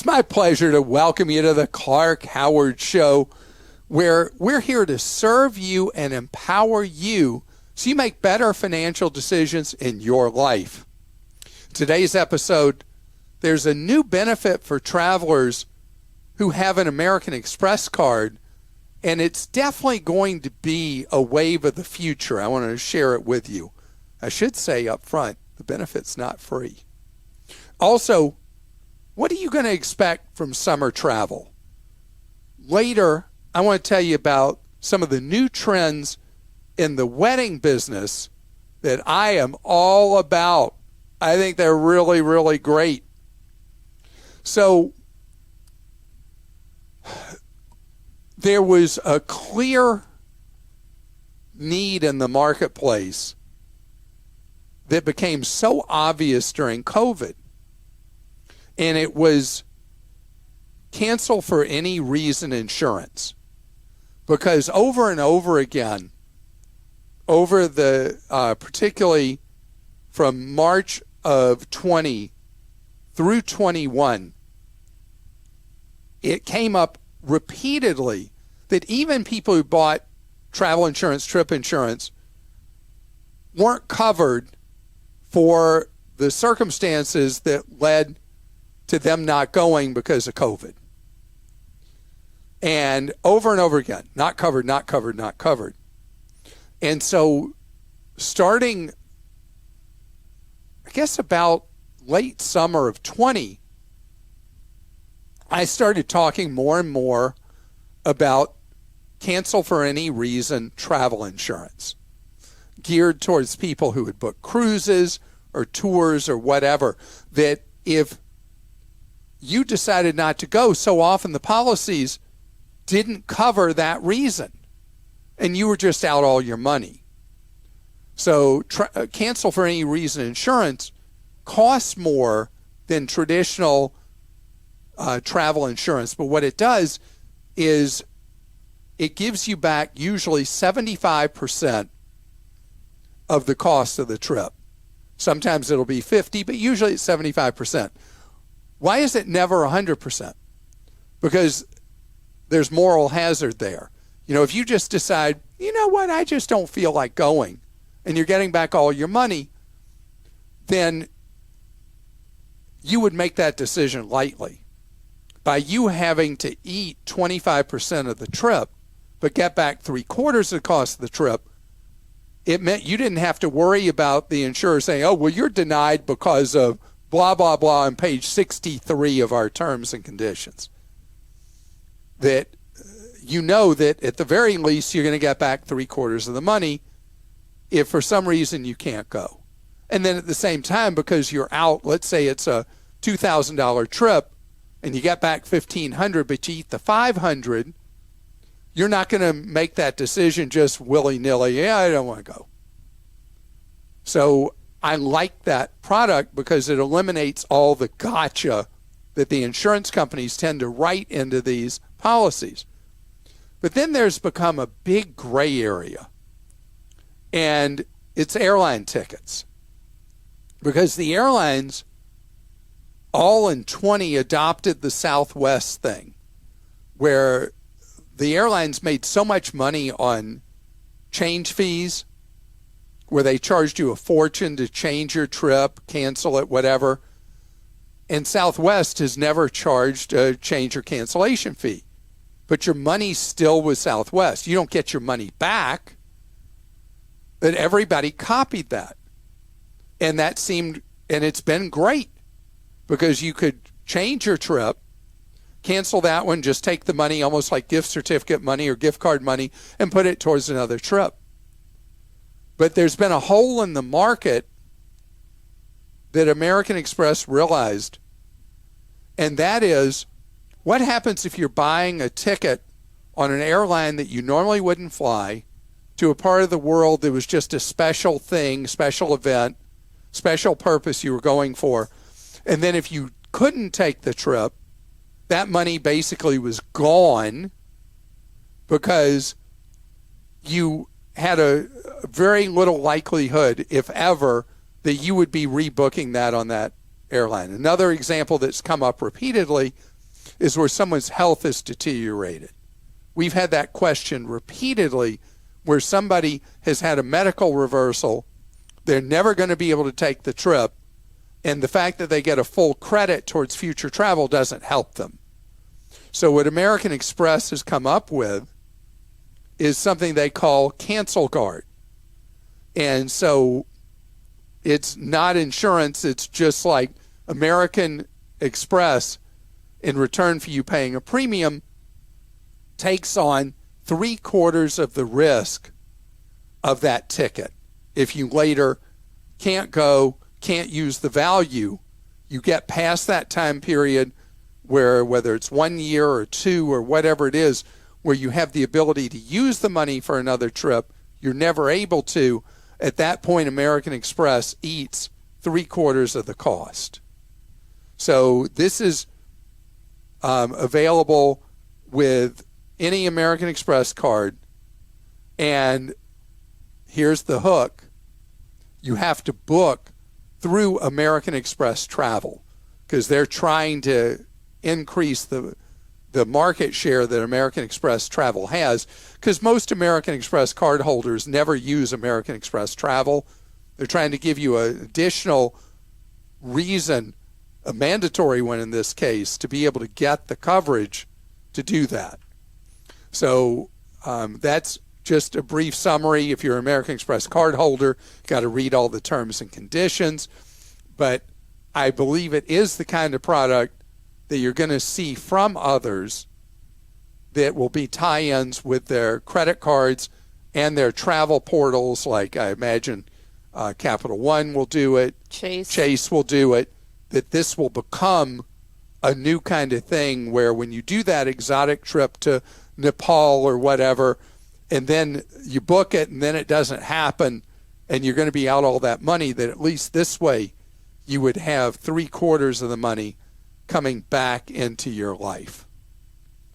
It's my pleasure to welcome you to the Clark Howard Show, where we're here to serve you and empower you so you make better financial decisions in your life. Today's episode, there's a new benefit for travelers who have an American Express card, and it's definitely going to be a wave of the future. I want to share it with you. I should say up front, the benefit's not free. Also, what are you going to expect from summer travel? Later, I want to tell you about some of the new trends in the wedding business that I am all about. I think they're really, really great. So, there was a clear need in the marketplace that became so obvious during COVID. And it was cancel for any reason insurance. Because over and over again, over the, particularly from March of 20 through 21, it came up repeatedly that even people who bought travel insurance, trip insurance, weren't covered for the circumstances that led to them not going because of COVID. And over again, not covered, not covered, not covered. And so starting, I guess about late summer of 20, I started talking more and more about cancel for any reason travel insurance, geared towards people who had booked cruises or tours or whatever, that if you decided not to go, so often the policies didn't cover that reason, and you were just out all your money. So cancel for any reason insurance costs more than traditional travel insurance, but what it does is it gives you back usually 75% of the cost of the trip. Sometimes it'll be 50, but usually it's 75%. Why is it never 100%? Because there's moral hazard there. You know, if you just decide, you know what, I just don't feel like going, and you're getting back all your money, then you would make that decision lightly. By you having to eat 25% of the trip, but get back 3/4 of the cost of the trip, it meant you didn't have to worry about the insurer saying, oh, well, you're denied because of blah, blah, blah on page 63 of our terms and conditions. That you know that at the very least you're going to get back 3/4 of the money if for some reason you can't go. And then at the same time, because you're out, let's say it's a $2,000 trip and you get back $1,500, but you eat the $500, you're not going to make that decision just willy-nilly. Yeah, I don't want to go. So I like that product because it eliminates all the gotcha that the insurance companies tend to write into these policies. But then there's become a big gray area, and it's airline tickets. Because the airlines all in 20 adopted the Southwest thing, where the airlines made so much money on change fees, where they charged you a fortune to change your trip, cancel it, whatever. And Southwest has never charged a change or cancellation fee. But your money's still with Southwest. You don't get your money back. But everybody copied that. And that seemed, and it's been great, because you could change your trip, cancel that one, just take the money, almost like gift certificate money or gift card money, and put it towards another trip. But there's been a hole in the market that American Express realized, and that is, what happens if you're buying a ticket on an airline that you normally wouldn't fly to a part of the world that was just a special thing, special event, special purpose you were going for, and then if you couldn't take the trip, that money basically was gone because you had a very little likelihood, if ever, that you would be rebooking that on that airline. Another example that's come up repeatedly is where someone's health is deteriorated. We've had that question repeatedly where somebody has had a medical reversal. They're never going to be able to take the trip, and the fact that they get a full credit towards future travel doesn't help them. So what American Express has come up with is something they call Cancel Guard. And so it's not insurance. It's just like American Express, in return for you paying a premium, takes on 3/4 of the risk of that ticket. If you later can't go, can't use the value, you get past that time period where, whether it's 1 year or 2 or whatever it is, where you have the ability to use the money for another trip, you're never able to. At that point, American Express eats 3/4 of the cost. So this is available with any American Express card. And here's the hook. You have to book through American Express Travel because they're trying to increase the market share that American Express Travel has, because most American Express card holders never use American Express Travel. They're trying to give you an additional reason, a mandatory one in this case, to be able to get the coverage to do that. So that's just a brief summary. If you're an American Express card holder, you've got to read all the terms and conditions. But I believe it is the kind of product that you're going to see from others that will be tie-ins with their credit cards and their travel portals, like I imagine Capital One will do it, Chase will do it, that this will become a new kind of thing where when you do that exotic trip to Nepal or whatever, and then you book it and then it doesn't happen and you're going to be out all that money, that at least this way you would have 3/4 of the money coming back into your life.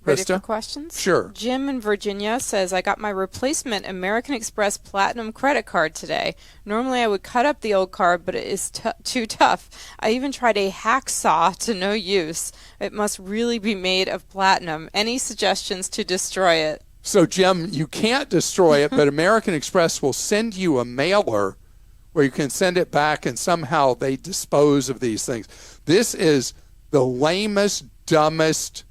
Ready Christa? for questions? Sure. Jim in Virginia says, I got my replacement American Express Platinum credit card today. Normally I would cut up the old card, but it is too tough. I even tried a hacksaw to no use. It must really be made of platinum. Any suggestions to destroy it? So, Jim, you can't destroy it, but American Express will send you a mailer where you can send it back, and somehow they dispose of these things. This is the lamest, dumbest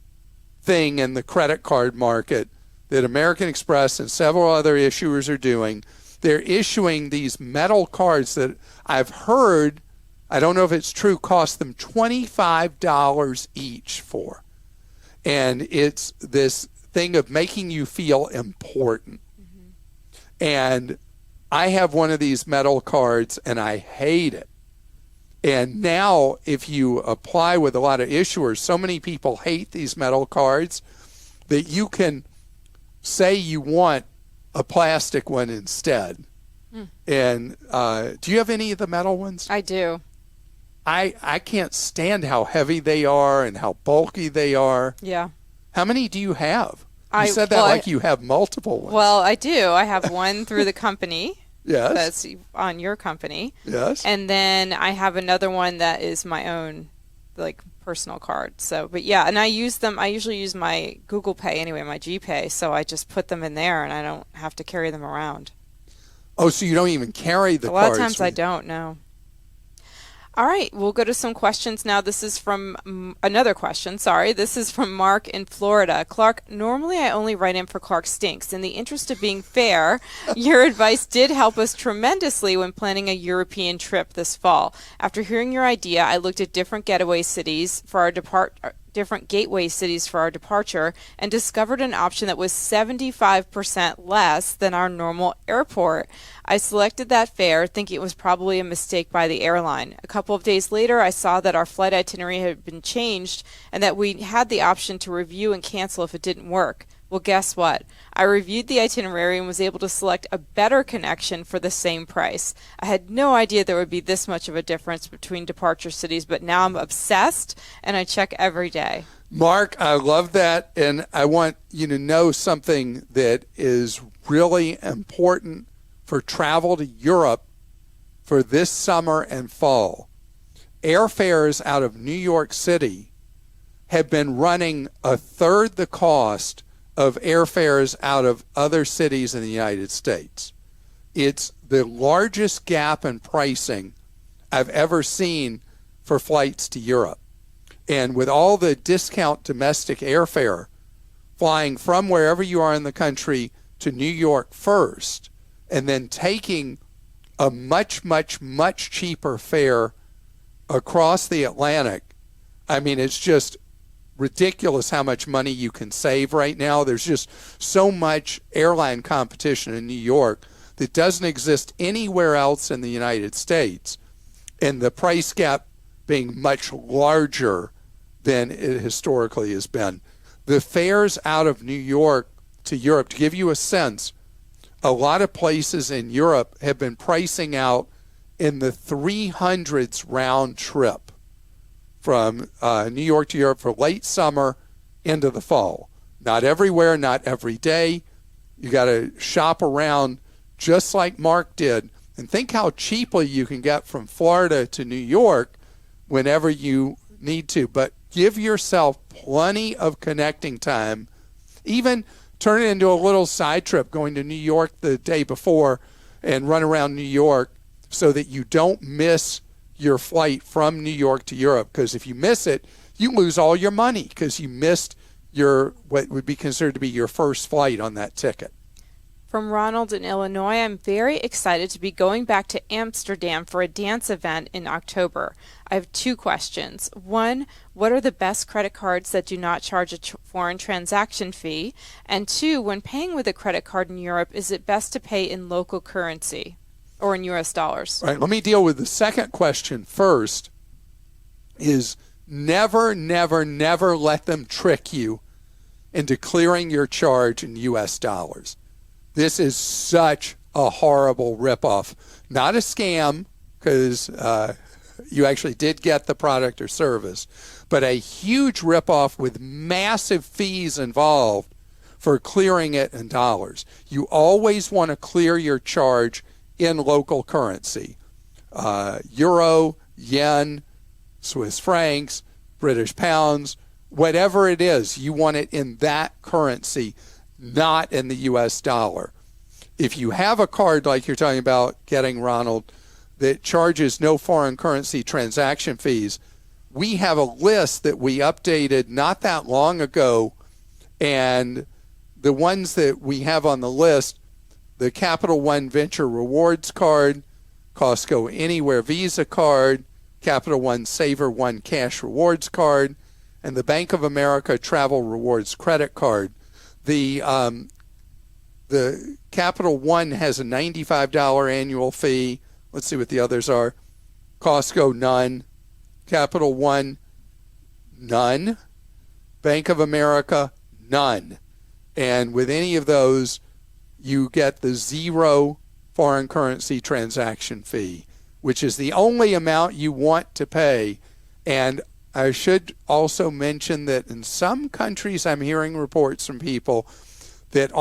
thing in the credit card market that American Express and several other issuers are doing. They're issuing these metal cards that I've heard, I don't know if it's true, cost them $25 each for. And it's this thing of making you feel important. Mm-hmm. And I have one of these metal cards and I hate it. And now if you apply with a lot of issuers, so many people hate these metal cards that you can say you want a plastic one instead. And do you have any of the metal ones? I do. I can't stand how heavy they are and how bulky they are. Yeah. How many do you have? You said that like you have multiple ones. Well, I do. I have one through the company. Yes. That's on your company. Yes. And then I have another one that is my own, like, personal card. So, but yeah, and I use them. I usually use my Google Pay anyway, my GPay. So I just put them in there and I don't have to carry them around. Oh, so you don't even carry the cards? A lot of times I don't, no. All right, we'll go to some questions now. This is from another question. Sorry, this is from Mark in Florida. Clark, normally I only write in for Clark Stinks. In the interest of being fair, your advice did help us tremendously when planning a European trip this fall. After hearing your idea, I looked at different gateway cities for our departure and discovered an option that was 75% less than our normal airport. I selected that fare thinking it was probably a mistake by the airline. A couple of days later, I saw that our flight itinerary had been changed and that we had the option to review and cancel if it didn't work. Well, guess what? I reviewed the itinerary and was able to select a better connection for the same price. I had no idea there would be this much of a difference between departure cities, but now I'm obsessed and I check every day. Mark, I love that, and I want you to know something that is really important for travel to Europe for this summer and fall. airfares out of New York City have been running a third the cost of airfares out of other cities in the United States. It's the largest gap in pricing I've ever seen for flights to Europe. And with all the discount domestic airfare flying from wherever you are in the country to New York first, and then taking a much, much, much cheaper fare across the Atlantic, I mean, it's just ridiculous how much money you can save right now. There's just so much airline competition in New York that doesn't exist anywhere else in the United States, and the price gap being much larger than it historically has been. The fares out of New York to Europe, to give you a sense, a lot of places in Europe have been pricing out in the 300s round trip from New York to Europe for late summer into the fall. Not everywhere, not every day. You got to shop around just like Mark did, and think how cheaply you can get from Florida to New York whenever you need to. But give yourself plenty of connecting time. Even turn it into a little side trip, going to New York the day before and run around New York so that you don't miss your flight from New York to Europe. Because if you miss it, you lose all your money because you missed your what would be considered to be your first flight on that ticket. From Ronald in Illinois, I'm very excited to be going back to Amsterdam for a dance event in October. I have two questions. One, what are the best credit cards that do not charge a foreign transaction fee? And two, when paying with a credit card in Europe, is it best to pay in local currency or in US dollars? All right, let me deal with the second question first. Is never, never, never let them trick you into clearing your charge in US dollars. This is such a horrible ripoff. Not a scam, because you actually did get the product or service, but a huge ripoff with massive fees involved for clearing it in dollars. You always want to clear your charge in local currency. Euro, yen, Swiss francs, British pounds, whatever it is, you want it in that currency, not in the US dollar. If you have a card like you're talking about getting, Ronald, that charges no foreign currency transaction fees, we have a list that we updated not that long ago, and the ones that we have on the list, the Capital One Venture Rewards card, Costco Anywhere Visa card, Capital One Saver One Cash Rewards card, and the Bank of America Travel Rewards credit card. The Capital One has a $95 annual fee. Let's see what the others are. Costco, none. Capital One, none. Bank of America, none. And with any of those, you get the zero foreign currency transaction fee, which is the only amount you want to pay. And I should also mention that in some countries, I'm hearing reports from people that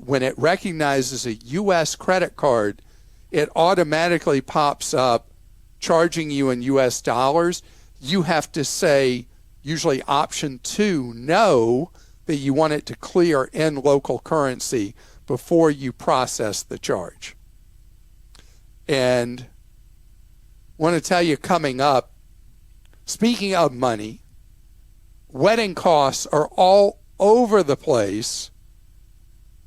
when it recognizes a U.S. credit card, it automatically pops up charging you in U.S. dollars. You have to say, usually option 2, no, that you want it to clear in local currency before you process the charge. And I want to tell you, coming up, speaking of money, wedding costs are all over the place,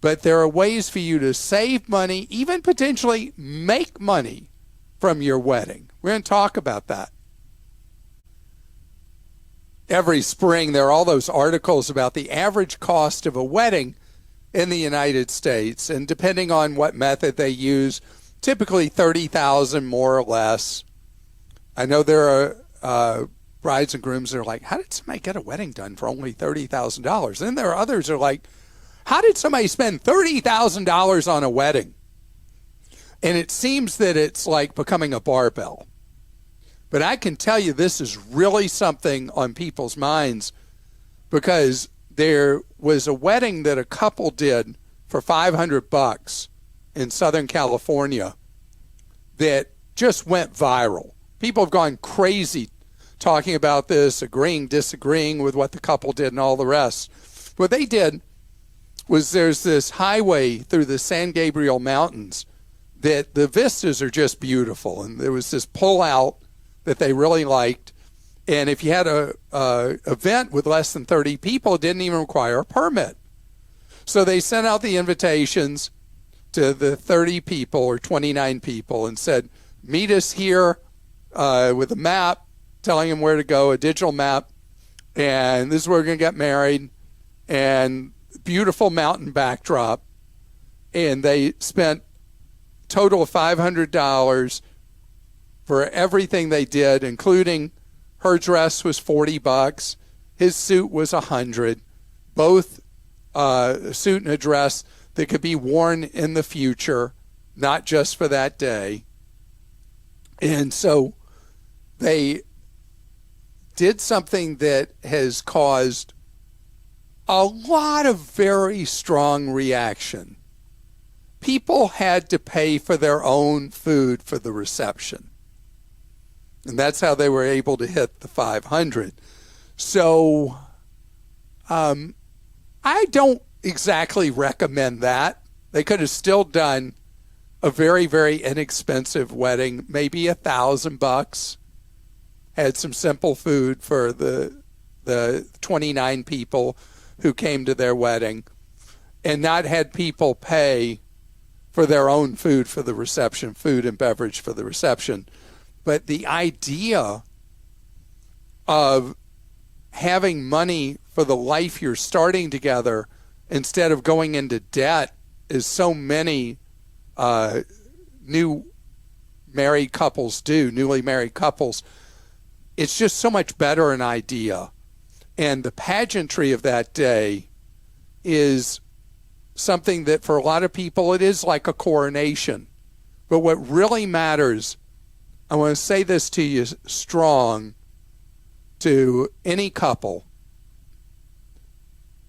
but there are ways for you to save money, even potentially make money from your wedding. We're going to talk about that. Every spring, there are all those articles about the average cost of a wedding in the United States, and depending on what method they use, typically $30,000 more or less. I know there are brides and grooms that are like, how did somebody get a wedding done for only $30,000? Then there are others that are like, how did somebody spend $30,000 on a wedding? And it seems that it's like becoming a barbell. But I can tell you this is really something on people's minds, because there was a wedding that a couple did for $500 in Southern California that just went viral. People have gone crazy talking about this, agreeing, disagreeing with what the couple did and all the rest. What they did was there's this highway through the San Gabriel Mountains that the vistas are just beautiful. And there was this pull-out that they really liked. And if you had a event with less than 30 people, it didn't even require a permit. So they sent out the invitations to the 30 people or 29 people and said, meet us here with a map telling them where to go, a digital map, and this is where we're going to get married, and beautiful mountain backdrop. And they spent a total of $500 for everything they did, including her dress was $40, his suit was $100, both a suit and a dress that could be worn in the future, not just for that day. And so they did something that has caused a lot of very strong reaction. People had to pay for their own food for the reception. And that's how they were able to hit the 500. So I don't exactly recommend that. They could have still done a very, very inexpensive wedding, maybe $1,000, had some simple food for the 29 people who came to their wedding, and not had people pay for their own food for the reception, food and beverage for the reception. But the idea of having money for the life you're starting together instead of going into debt, as so many new married couples do, newly married couples, it's just so much better an idea. And the pageantry of that day is something that for a lot of people, it is like a coronation. But what really matters, I want to say this to you strong, to any couple,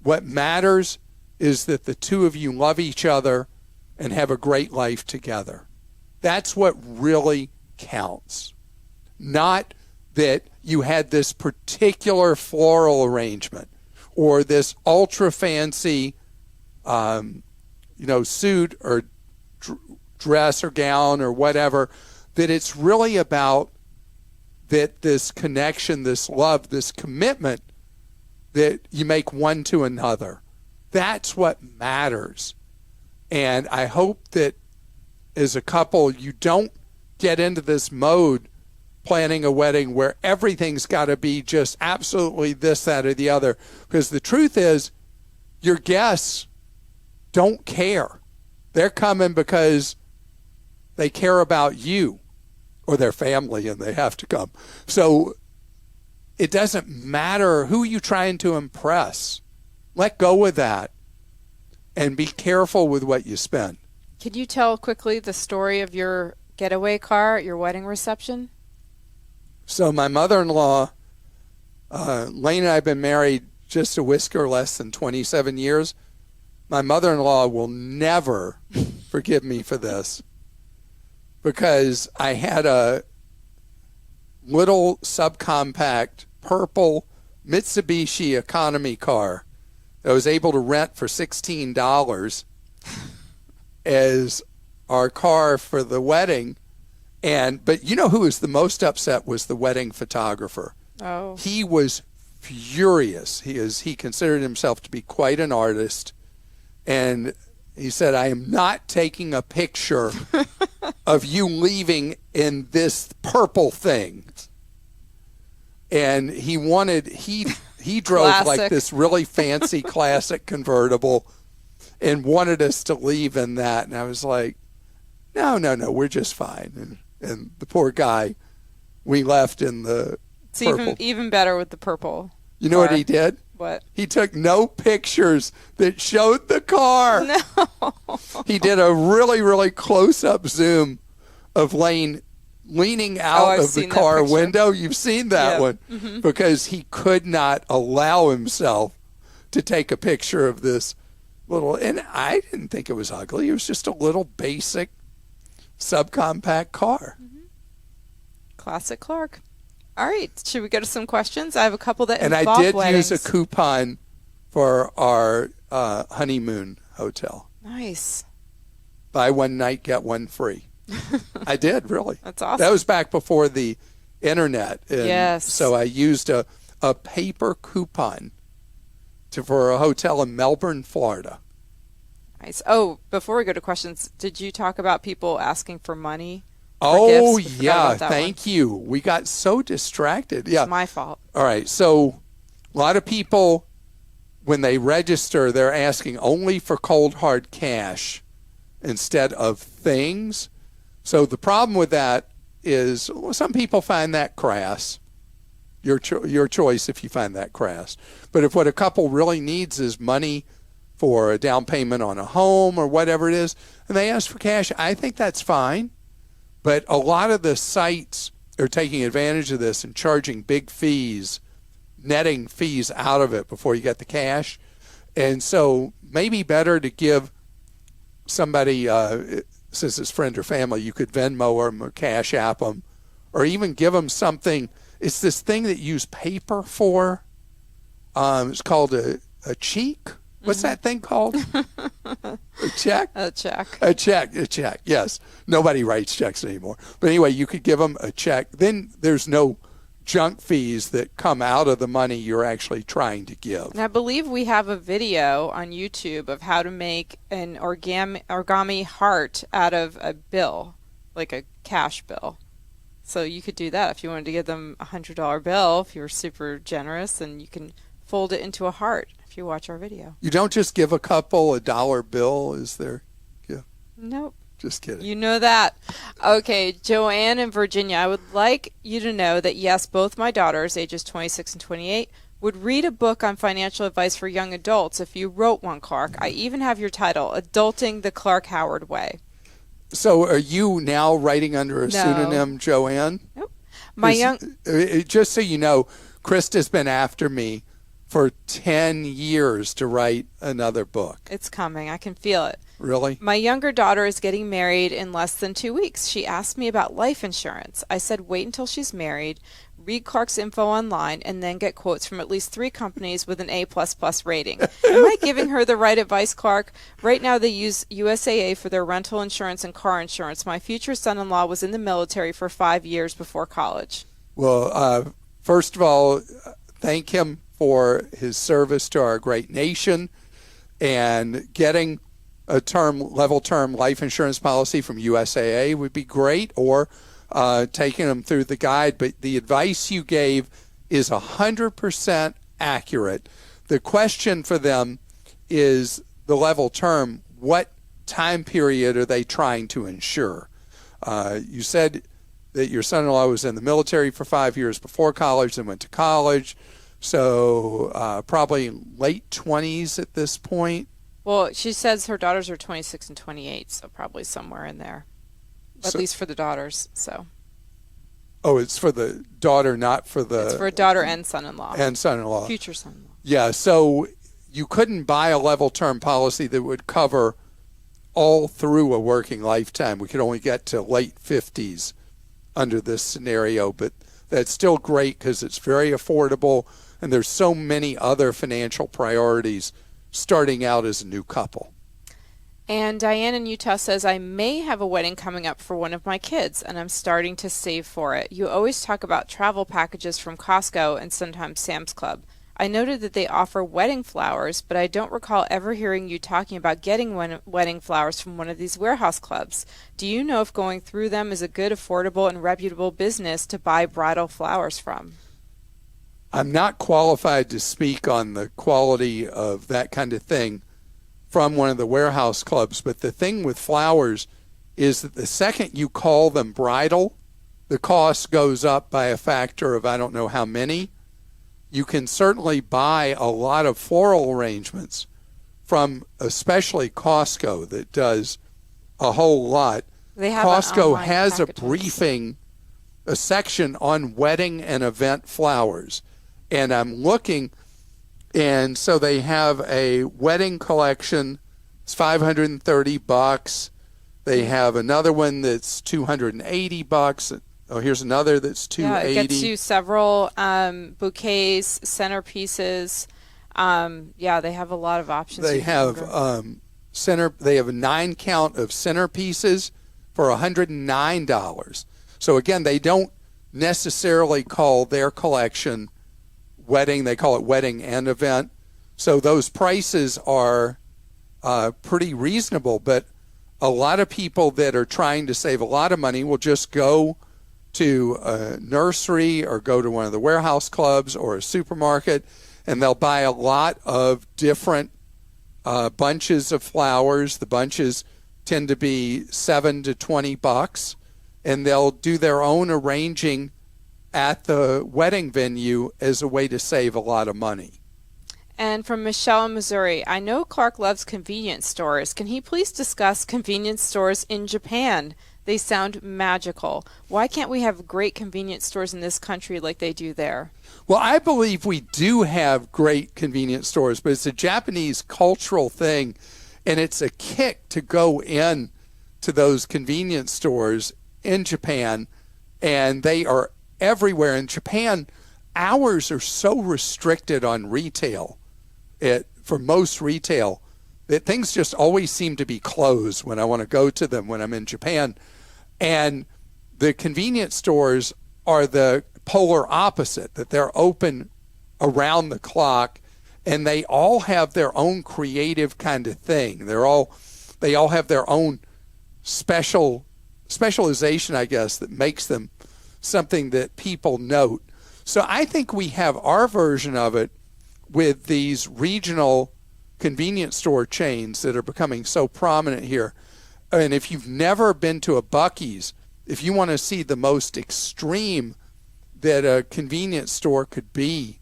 what matters is that the two of you love each other and have a great life together. That's what really counts. Not that you had this particular floral arrangement or this ultra fancy, suit or dress or gown or whatever, that it's really about that this connection, this love, this commitment that you make one to another. That's what matters. And I hope that as a couple, you don't get into this mode planning a wedding where everything's got to be just absolutely this, that, or the other. Because the truth is, your guests don't care. They're coming because they care about you or their family, and they have to come. So it doesn't matter who you're trying to impress. Let go of that and be careful with what you spend. Could you tell quickly the story of your getaway car at your wedding reception? So my mother-in-law, Lane and I have been married just a whisker less than 27 years. My mother-in-law will never forgive me for this, because I had a little subcompact purple Mitsubishi economy car that I was able to rent for $16 as our car for the wedding. But you know who was the most upset was the wedding photographer. Oh. He was furious. He considered himself to be quite an artist. And he said, I am not taking a picture of you leaving in this purple thing. And he drove Classic. like this really fancy classic convertible and wanted us to leave in that. And I was like, no, we're just fine. And the poor guy, we left in the purple. It's even better with the purple. You know car. what he did? What? He took no pictures that showed the car. No. He did a really, really close-up zoom of Lane leaning out of the car window. You've seen that one. Mm-hmm. Because he could not allow himself to take a picture of this little, and I didn't think it was ugly. It was just a little basic subcompact car. Mm-hmm. Classic Clark. All right. Should we go to some questions? I have a couple that And involve I did weddings. use a coupon for our honeymoon hotel. Nice. Buy one night, get one free. I did, really. That's awesome. That was back before the internet. And Yes. So I used a paper coupon for a hotel in Melbourne, Florida. Nice. Oh, before we go to questions, did you talk about people asking for money? Oh, gifts? yeah. Thank you. We got so distracted. Yeah. It's my fault. All right. So a lot of people, when they register, they're asking only for cold, hard cash instead of things. So the problem with that is some people find that crass. Your choice if you find that crass. But if what a couple really needs is money for a down payment on a home or whatever it is, and they ask for cash, I think that's fine. But a lot of the sites are taking advantage of this and charging big fees, netting fees out of it before you get the cash. And so maybe better to give somebody, since it's friend or family, you could Venmo them or Cash App them, or even give them something. It's this thing that you use paper for. It's called a cheek. What's that thing called? A check? A check. A check, yes. Nobody writes checks anymore. But anyway, you could give them a check. Then there's no junk fees that come out of the money you're actually trying to give. And I believe we have a video on YouTube of how to make an origami heart out of a bill, like a cash bill. So you could do that if you wanted to give them a $100 bill. If you were super generous, and you can fold it into a heart if you watch our video. You don't just give a couple a dollar bill, is there? Yeah. Nope. Just kidding. You know that. Okay, Joanne in Virginia, I would like you to know that, yes, both my daughters, ages 26 and 28, would read a book on financial advice for young adults if you wrote one, Clark. I even have your title, Adulting the Clark Howard Way. So are you now writing under a pseudonym, Joanne? Nope. Just so you know, Christa's been after me for 10 years to write another book. It's coming. I can feel it. Really? My younger daughter is getting married in less than 2 weeks. She asked me about life insurance. I said wait until she's married, read Clark's info online, and then get quotes from at least 3 companies with an A++ rating. Am I giving her the right advice, Clark? Right now they use USAA for their rental insurance and car insurance. My future son-in-law was in the military for 5 years before college. Well, first of all, thank him for his service to our great nation, and getting a level term life insurance policy from USAA would be great, or taking them through the guide. But the advice you gave is 100% accurate. The question for them is the level term. What time period are they trying to insure? You said that your son-in-law was in the military for 5 years before college and went to college. So probably late 20s at this point. Well, she says her daughters are 26 and 28, so probably somewhere in there, at least for the daughters. So. Oh, it's for the daughter, not for the... It's for a daughter and son-in-law. And son-in-law. Future son-in-law. Yeah, so you couldn't buy a level term policy that would cover all through a working lifetime. We could only get to late 50s under this scenario, but that's still great because it's very affordable, and there's so many other financial priorities starting out as a new couple. And Diane in Utah says, I may have a wedding coming up for one of my kids, and I'm starting to save for it. You always talk about travel packages from Costco and sometimes Sam's Club. I noted that they offer wedding flowers, but I don't recall ever hearing you talking about getting wedding flowers from one of these warehouse clubs. Do you know if going through them is a good, affordable, and reputable business to buy bridal flowers from? I'm not qualified to speak on the quality of that kind of thing from one of the warehouse clubs, but the thing with flowers is that the second you call them bridal, the cost goes up by a factor of I don't know how many. You can certainly buy a lot of floral arrangements from especially Costco that does a whole lot. Costco has a briefing, a section on wedding and event flowers. And I'm looking, and so they have a wedding collection. It's $530. They have another one that's $280. Oh, here's another that's $280. Yeah, it gets you several bouquets, centerpieces. Yeah, they have a lot of options. They have They have a 9 count of centerpieces for $109. So again, they don't necessarily call their collection wedding. They call it wedding and event. So those prices are pretty reasonable. But a lot of people that are trying to save a lot of money will just go to a nursery or go to one of the warehouse clubs or a supermarket, and they'll buy a lot of different bunches of flowers. The bunches tend to be $7 to $20, and they'll do their own arranging at the wedding venue as a way to save a lot of money. And from Michelle in Missouri, I know Clark loves convenience stores. Can he please discuss convenience stores in Japan? They sound magical. Why can't we have great convenience stores in this country like they do there? Well, I believe we do have great convenience stores, but it's a Japanese cultural thing, and it's a kick to go in to those convenience stores in Japan, and they are everywhere. In Japan, hours are so restricted on retail, for most retail, that things just always seem to be closed when I want to go to them when I'm in Japan. And the convenience stores are the polar opposite, that they're open around the clock, and they all have their own creative kind of thing. They all have their own specialization, I guess, that makes them something that people note. So I think we have our version of it with these regional convenience store chains that are becoming so prominent here. And if you've never been to a Buc-ee's, if you want to see the most extreme that a convenience store could be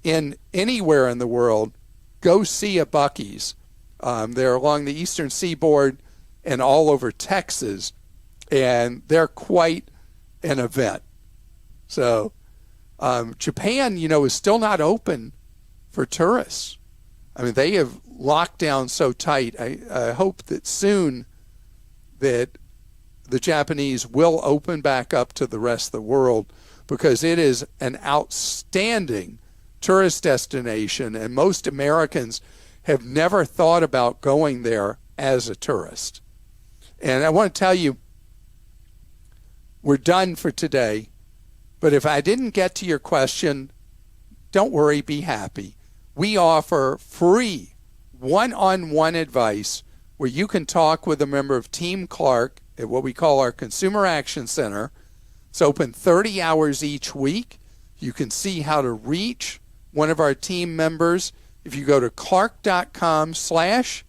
in anywhere in the world, go see a Buc-ee's. They're along the eastern seaboard and all over Texas, and they're quite an event. So Japan, is still not open for tourists. I mean, they have locked down so tight. I hope that soon that the Japanese will open back up to the rest of the world, because it is an outstanding tourist destination, and most Americans have never thought about going there as a tourist. And I want to tell you, we're done for today, but if I didn't get to your question, don't worry, be happy. We offer free one-on-one advice where you can talk with a member of Team Clark at what we call our Consumer Action Center. It's open 30 hours each week. You can see how to reach one of our team members if you go to clark.com/CAC.